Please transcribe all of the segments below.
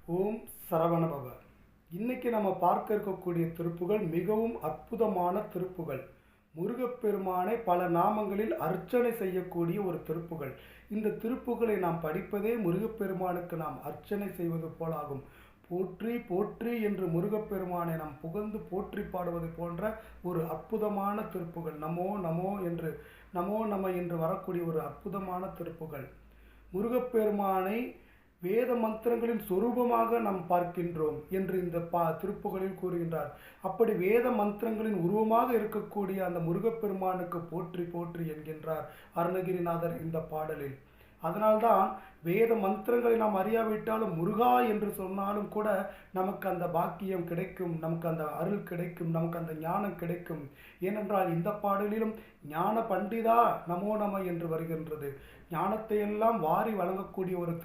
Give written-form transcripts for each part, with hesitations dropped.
ஓம் சரவணபவ. இன்னைக்கு நம்ம பார்க்க இருக்கக்கூடிய திருப்புகள் மிகவும் அற்புதமான திருப்புகள். முருகப்பெருமானை பல நாமங்களில் அர்ச்சனை செய்யக்கூடிய ஒரு திருப்புகள். இந்த திருப்புகளை நாம் படிப்பதே முருகப்பெருமானுக்கு நாம் அர்ச்சனை செய்வது போலாகும். போற்றி போற்றி என்று முருகப்பெருமானை நாம் புகழ்ந்து போற்றி பாடுவது போன்ற ஒரு அற்புதமான திருப்புகள். நமோ நமோ என்று நமோ நம என்று வரக்கூடிய ஒரு அற்புதமான திருப்புகள். முருகப்பெருமானை வேத மந்திரங்களின் சொரூபமாக நாம் பார்க்கின்றோம் என்று இந்த திருப்புகளில் கூறுகின்றார். அப்படி வேத மந்திரங்களின் உருவமாக இருக்கக்கூடிய அந்த முருகப்பெருமானுக்கு போற்றி போற்றி என்கின்றார் அருணகிரிநாதர் இந்த பாடலில். அதனால்தான் வேத மந்திரங்களை நாம் அறியாவிட்டாலும் முருகா என்று சொன்னாலும் கூட நமக்கு அந்த பாக்கியம் கிடைக்கும், நமக்கு அந்த அருள் கிடைக்கும், நமக்கு அந்த ஞானம் கிடைக்கும். ஏனென்றால் இந்த பாடலிலும் ஞான பண்டிதா நமோ நம என்று வருகின்றது. ஞானத்தை எல்லாம் வாரி வழங்கக்கூடிய ஒரு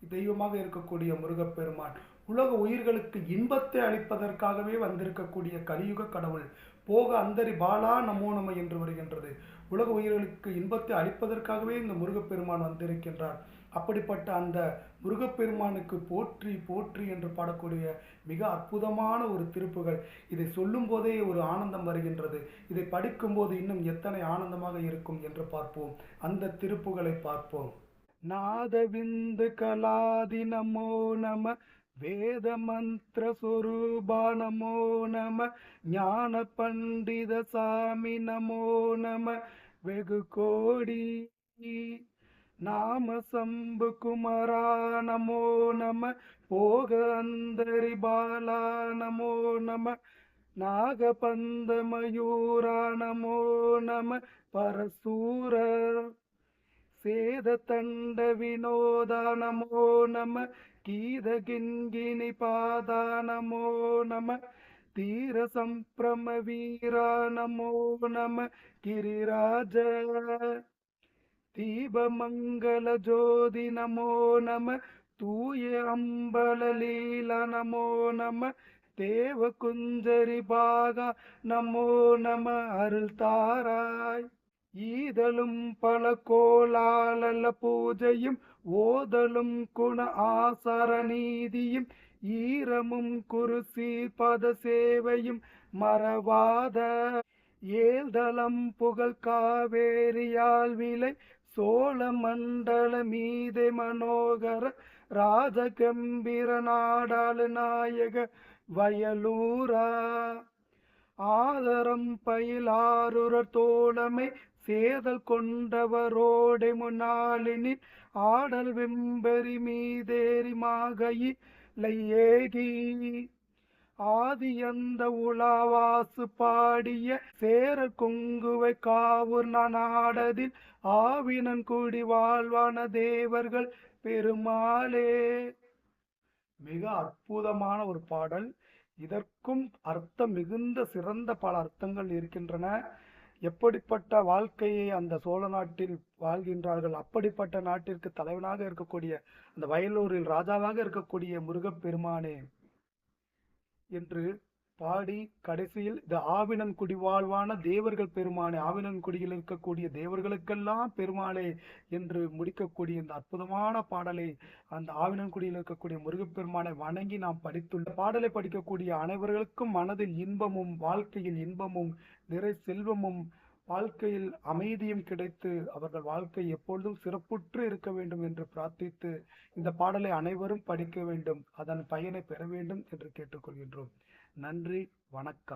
தெய்வமாக இருக்கக்கூடிய முருகப்பெருமான் உலக உயிர்களுக்கு இன்பத்தை அளிப்பதற்காகவே வந்திருக்கக்கூடிய கலியுக கடவுள். போக அந்தரி பாலா நமோ நம என்று வருகின்றது. உலக உயிர்களுக்கு இன்பத்தை அளிப்பதற்காகவே இந்த முருகப்பெருமான் வந்திருக்கின்றார். அப்படிப்பட்ட அந்த முருகப்பெருமானுக்கு போற்றி போற்றி என்று பாடக்கூடிய மிக அற்புதமான ஒரு திருப்புகள். இதை சொல்லும் போதே ஒரு ஆனந்தம் வருகின்றது. இதை படிக்கும்போது இன்னும் எத்தனை ஆனந்தமாக இருக்கும் என்று பார்ப்போம். அந்த திருப்புகளை பார்ப்போம். நாதவிந்து கலாதி நமோ நம, வேத மந்திர சொரூபா நமோ நம, ஞான பண்டித சாமி நமோ நம, வெகு கோடி நாம சம்பு குமரா நமோ நம, போக அந்தரி பாலா நமோ நம, நாகபந்த மயூரா நமோ நம, பரசூரர் சேத தண்ட வினோதா நமோ நம, கீத கிண்கிணி பாதா நமோ நம, தீர சம்பிரம வீரா நமோ நம, கிரிராஜ தீபமங்கல ஜோதி நமோ நம, தூய அம்பல லீலா நமோ நம, தேவ குஞ்சரி பாகா நமோ நம, அருள் தாராய். ஈதலும் பல கோலாலல பூஜையும் ஓதலும் குண ஆசார நீதியும் ஈரமும் குருசி பத சேவையும் மறவாத ஏழ்தலம் புகழ் காவேரியால் விலை சோழ மண்டல மீதே மனோகர ராஜகம்பீர நாடாளு நாயக வயலூரா, ஆதரம் பயிலாருர தோழமை சேதல் கொண்டவரோடே முன்னாளினில் ஆடல் வெம்பரி மீதேறி மாகையிலையேகி ஆதி அந்த உலாவாசு பாடிய சேர குங்குவை காவூர் நாடதில் ஆவினன் குடி வாழ்வான தேவர்கள் பெருமாளே. மிக அற்புதமான ஒரு பாடல். இதற்கும் அர்த்தம் மிகுந்த சிறந்த பல அர்த்தங்கள் இருக்கின்றன. எப்படிப்பட்ட வாழ்க்கையை அந்த சோழ நாட்டில் வாழ்கின்றார்கள், அப்படிப்பட்ட நாட்டிற்கு தலைவனாக இருக்கக்கூடிய அந்த வயலூரில் ராஜாவாக இருக்கக்கூடிய முருகப்பெருமானே என்று பாடி கடைசியில் இந்த ஆவினன் குடி வாழ்வான தேவர்கள் பெருமானே, ஆவினன் குடியில் இருக்கக்கூடிய தேவர்களுக்கெல்லாம் பெருமாளே என்று முடிக்கக்கூடிய இந்த அற்புதமான பாடலை அந்த ஆவினன் குடியில் இருக்கக்கூடிய முருகப்பெருமானை வணங்கி நாம் படித்துள்ள பாடலை படிக்கக்கூடிய அனைவர்களுக்கும் மனதில் இன்பமும் வாழ்க்கையில் இன்பமும் நிறை செல்வமும் வாழ்க்கையில் அமைதியும் கிடைத்து அவர்கள் வாழ்க்கை எப்பொழுதும் சிறப்புற்று இருக்க வேண்டும் என்று பிரார்த்தித்து இந்த பாடலை அனைவரும் படிக்க வேண்டும், அதன் பயனை பெற வேண்டும் என்று கேட்டுக்கொள்கின்றோம். நன்றி, வணக்கம்.